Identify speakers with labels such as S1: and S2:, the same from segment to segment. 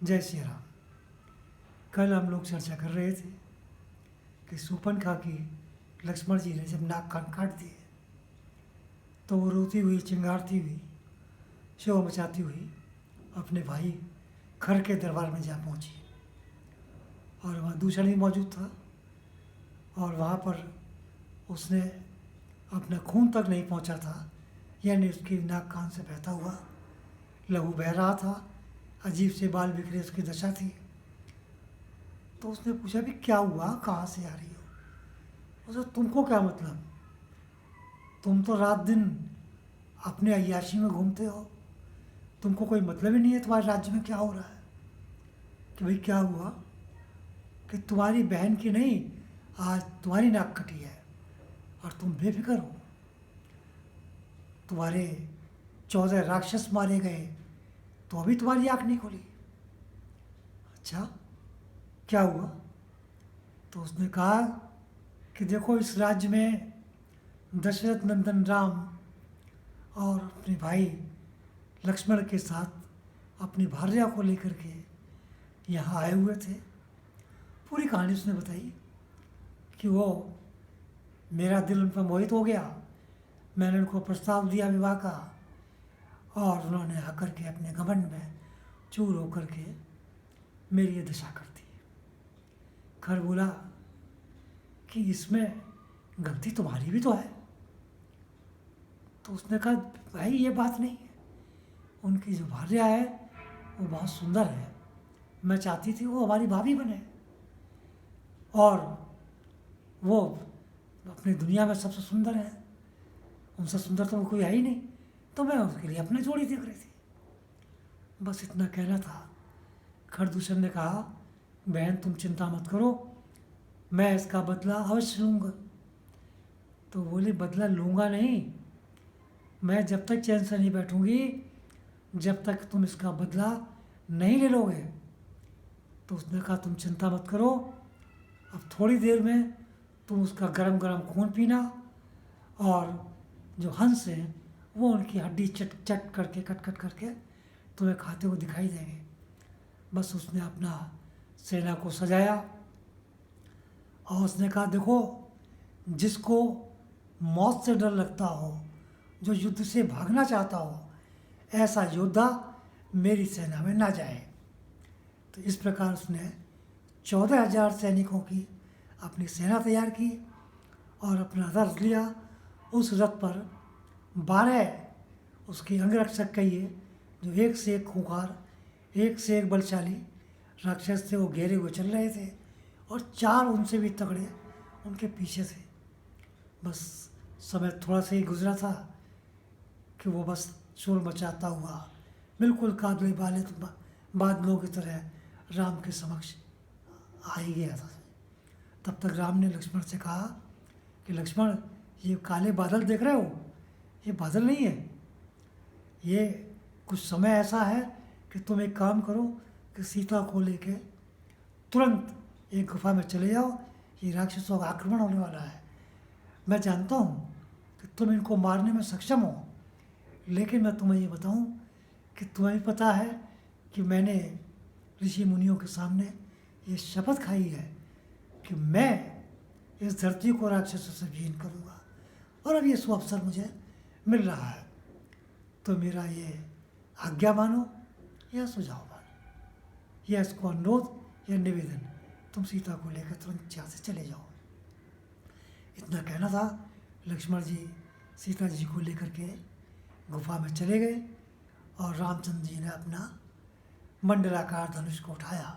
S1: जय श्री राम। कल हम लोग चर्चा कर रहे थे कि शूर्पणखा की लक्ष्मण जी ने जब नाक कान काट दिए तो वो रोती हुई चिंगारती हुई शोर मचाती हुई अपने भाई खर के दरबार में जा पहुंची और वहाँ दूषण भी मौजूद था और वहाँ पर उसने अपना खून तक नहीं पहुँचा था, यानी उसकी नाक कान से बहता हुआ लहू बह रहा था, अजीब से बाल बिखरे उसकी दशा थी। तो उसने पूछा भी क्या हुआ, कहाँ से आ रही हो? उसने तुमको क्या मतलब, तुम तो रात दिन अपने अय्याशी में घूमते हो, तुमको कोई मतलब ही नहीं है तुम्हारे राज्य में क्या हो रहा है। कि भाई क्या हुआ कि तुम्हारी बहन की नहीं, आज तुम्हारी नाक कटी है और तुम बेफिक्र हो। तुम्हारे 14 राक्षस मारे गए तो अभी तुम्हारी आँख नहीं खुली। अच्छा क्या हुआ? तो उसने कहा कि देखो इस राज्य में दशरथ नंदन राम और अपने भाई लक्ष्मण के साथ अपनी भार्या को लेकर के यहाँ आए हुए थे। पूरी कहानी उसने बताई कि वो मेरा दिल उन पर मोहित हो गया, मैंने उनको प्रस्ताव दिया विवाह का और उन्होंने आकर के अपने घमंड में चूर होकर के मेरी ये दशा कर दी। खर बोला कि इसमें गलती तुम्हारी भी तो है। तो उसने कहा भाई ये बात नहीं है, उनकी जो भार्या है वो बहुत सुंदर है, मैं चाहती थी वो हमारी भाभी बने और वो अपनी दुनिया में सबसे सुंदर है, उनसे सुंदर तो कोई है ही नहीं, तो मैं उसके लिए अपनी जोड़ी देख रही थी। बस इतना कहना था। खरदूषण ने कहा बहन तुम चिंता मत करो, मैं इसका बदला अवश्य लूँगा। तो बोले बदला लूँगा नहीं, मैं जब तक चैन से नहीं बैठूँगी जब तक तुम इसका बदला नहीं ले लोगे। तो उसने कहा तुम चिंता मत करो, अब थोड़ी देर में तुम उसका गरम गरम खून पीना और जो हंस हैं वो उनकी हड्डी चट चट करके कट कट करके तुम्हें खाते हुए दिखाई देंगे। बस उसने अपना सेना को सजाया और उसने कहा देखो जिसको मौत से डर लगता हो, जो युद्ध से भागना चाहता हो, ऐसा योद्धा मेरी सेना में ना जाए। तो इस प्रकार उसने 14,000 सैनिकों की अपनी सेना तैयार की और अपना रथ लिया। उस रथ पर 12 उसके अंगरक्षक कहिए जो एक से एक खूंखार, एक से एक बलशाली राक्षस थे, वो घेरे हुए चल रहे थे और 4 उनसे भी तगड़े उनके पीछे थे। बस समय थोड़ा सा ही गुजरा था कि वो बस शोर मचाता हुआ बिल्कुल कादले वाले बादलों की तरह राम के समक्ष आ ही गया था। तब तक राम ने लक्ष्मण से कहा कि लक्ष्मण ये काले बादल देख रहे हो, ये बादल नहीं है, ये कुछ समय ऐसा है कि तुम एक काम करो कि सीता को लेके तुरंत एक गुफा में चले जाओ, ये राक्षसों का आक्रमण होने वाला है। मैं जानता हूँ कि तुम इनको मारने में सक्षम हो, लेकिन मैं तुम्हें ये बताऊँ कि तुम्हें भी पता है कि मैंने ऋषि मुनियों के सामने ये शपथ खाई है कि मैं इस धरती को राक्षसों से विहीन करूँगा और अब ये सुअवसर मुझे मिल रहा है। तो मेरा ये आज्ञा मानो या सुझाव मानो या इसको अनुरोध या निवेदन, तुम सीता को लेकर तुरंत यहाँ से चले जाओ। इतना कहना था। लक्ष्मण जी सीता जी को लेकर के गुफा में चले गए और रामचंद्र जी ने अपना मंडलाकार धनुष को उठाया।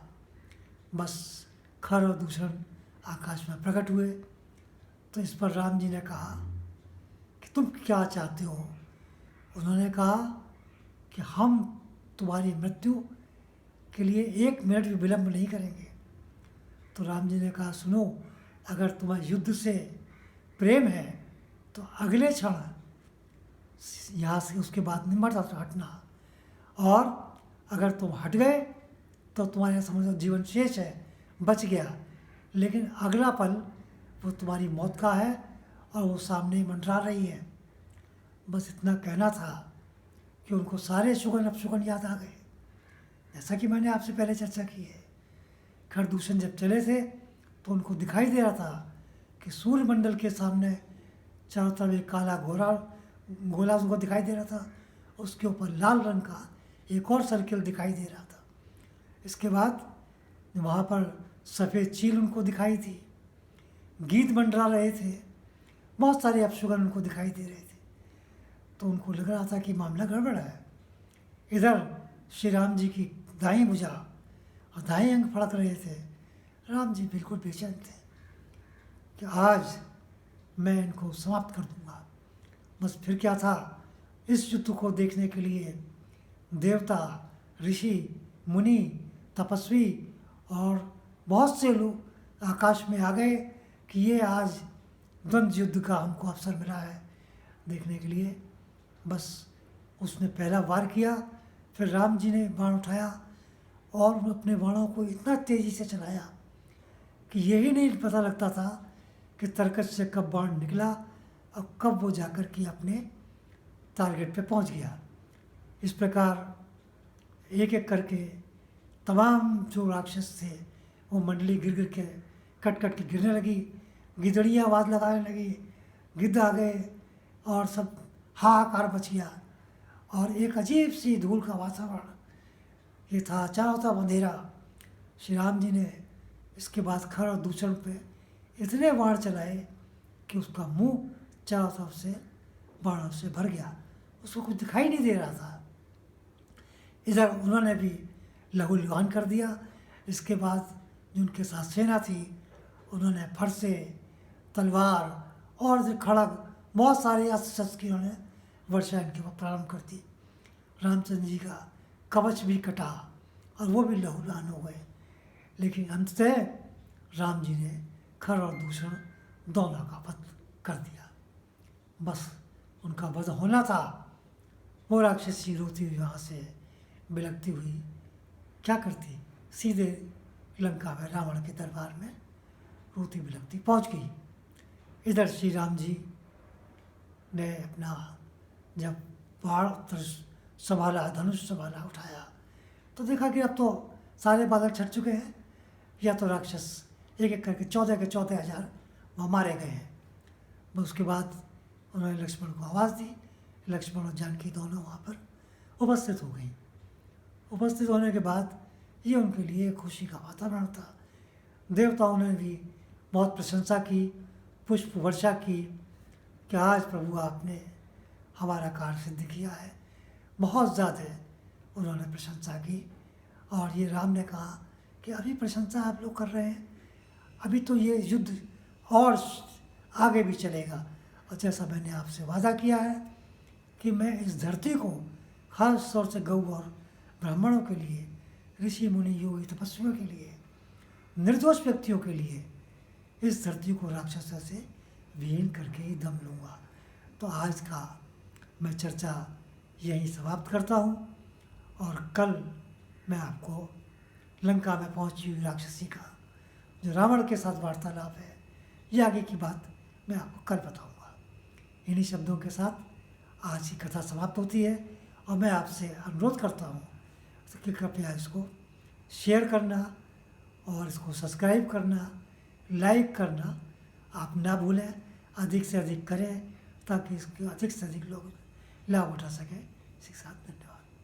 S1: बस खर और दूषण आकाश में प्रकट हुए। तो इस पर राम जी ने कहा कि तुम क्या चाहते हो? उन्होंने कहा कि हम तुम्हारी मृत्यु के लिए 1 मिनट भी विलम्ब नहीं करेंगे। तो राम जी ने कहा सुनो, अगर तुम्हें युद्ध से प्रेम है तो अगले क्षण यहाँ से उसके बाद नहीं मत हटना, और अगर तुम हट गए तो तुम्हारे समझो जीवन शेष है, बच गया, लेकिन अगला पल वो तुम्हारी मौत का है और वो सामने मंडरा रही है। बस इतना कहना था कि उनको सारे शुगन अपशुगन याद आ गए। जैसा कि मैंने आपसे पहले चर्चा की है। खरदूषण जब चले थे तो उनको दिखाई दे रहा था कि सूर्यमंडल के सामने चारों तरफ एक काला गोला उनको दिखाई दे रहा था, उसके ऊपर लाल रंग का एक और सर्किल दिखाई दे रहा था। इसके बाद वहाँ पर सफ़ेद चील उनको दिखाई थी, गीत मंडरा रहे थे, बहुत सारे अपशुगन उनको दिखाई दे रहे थे। तो उनको लग रहा था कि मामला गड़बड़ है। इधर श्री राम जी की दाईं भुजा और दाएं अंग फड़क रहे थे। राम जी बिल्कुल बेचैन थे कि आज मैं इनको समाप्त कर दूंगा। बस फिर क्या था, इस युद्ध को देखने के लिए देवता, ऋषि, मुनि, तपस्वी और बहुत से लोग आकाश में आ गए कि ये आज द्वंद्व युद्ध का हमको अवसर मिला है देखने के लिए। बस उसने पहला वार किया, फिर राम जी ने बाण उठाया और अपने बाणों को इतना तेज़ी से चलाया कि यही नहीं पता लगता था कि तरकश से कब बाण निकला और कब वो जाकर के अपने टारगेट पे पहुंच गया। इस प्रकार एक एक करके तमाम जो राक्षस थे वो मंडली गिर गिर के कट कट के गिरने लगी। गिदड़ियाँ आवाज़ लगाने लगी, गिद्ध आ गए और सब हाहाकार मच गया और एक अजीब सी धूल का वातावरण ये था, चारों तरफ अंधेरा। श्री राम जी ने इसके बाद खर और दूषण पे इतने बाण चलाए कि उसका मुंह चारों तरफ से बाणों से भर गया, उसको कुछ दिखाई नहीं दे रहा था। इधर उन्होंने भी लहूलुहान कर दिया। इसके बाद जो उनके साथ सेना थी उन्होंने फरसे, तलवार और जो खड़ग, बहुत सारे अस्त्र शस्त्र की उन्होंने वर्षा इनके ऊपर प्रारंभ कर दी। रामचंद्र जी का कवच भी कटा और वो भी लहूलुहान हो गए। लेकिन अंततः राम जी ने खर और दूषण दोनों का वध कर दिया। बस उनका वध होना था। वो राक्षसी रोती हुई वहाँ से बिलखती हुई क्या करती, सीधे लंका में रावण के दरबार में रोती बिलखती पहुँच गई। इधर श्री राम जी ने अपना जब बाण संभाला, धनुष संभाला, उठाया तो देखा कि अब तो सारे बादल छट चुके हैं, या तो राक्षस एक एक करके 14 के 14,000 वहाँ मारे गए हैं। बस उसके बाद उन्होंने लक्ष्मण को आवाज़ दी। लक्ष्मण और जानकी दोनों वहाँ पर उपस्थित हो गई। उपस्थित होने के बाद ये उनके लिए खुशी का वातावरण था। देवताओं ने भी बहुत प्रशंसा की, पुष्प वर्षा की कि आज प्रभु आपने हमारा कार्य सिद्ध किया है। बहुत ज़्यादा उन्होंने प्रशंसा की। और ये राम ने कहा कि अभी प्रशंसा आप लोग कर रहे हैं, अभी तो ये युद्ध और आगे भी चलेगा। और जैसा मैंने आपसे वादा किया है कि मैं इस धरती को खास तौर से गौ और ब्राह्मणों के लिए, ऋषि मुनि योगी तपस्वियों के लिए, निर्दोष व्यक्तियों के लिए इस धरती को राक्षसों से विहीन करके ही दम लूँगा। तो आज का मैं चर्चा यहीं समाप्त करता हूँ और कल मैं आपको लंका में पहुँची हुई राक्षसी का जो रावण के साथ वार्तालाप है, ये आगे की बात मैं आपको कल बताऊँगा। इन्हीं शब्दों के साथ आज की कथा समाप्त होती है और मैं आपसे अनुरोध करता हूँ कि कृपया इसको शेयर करना और इसको सब्सक्राइब करना, लाइक करना आप ना भूलें। अधिक से अधिक करें ताकि इसके अधिक से अधिक लोग लाभ उठा सकें। इसी के साथ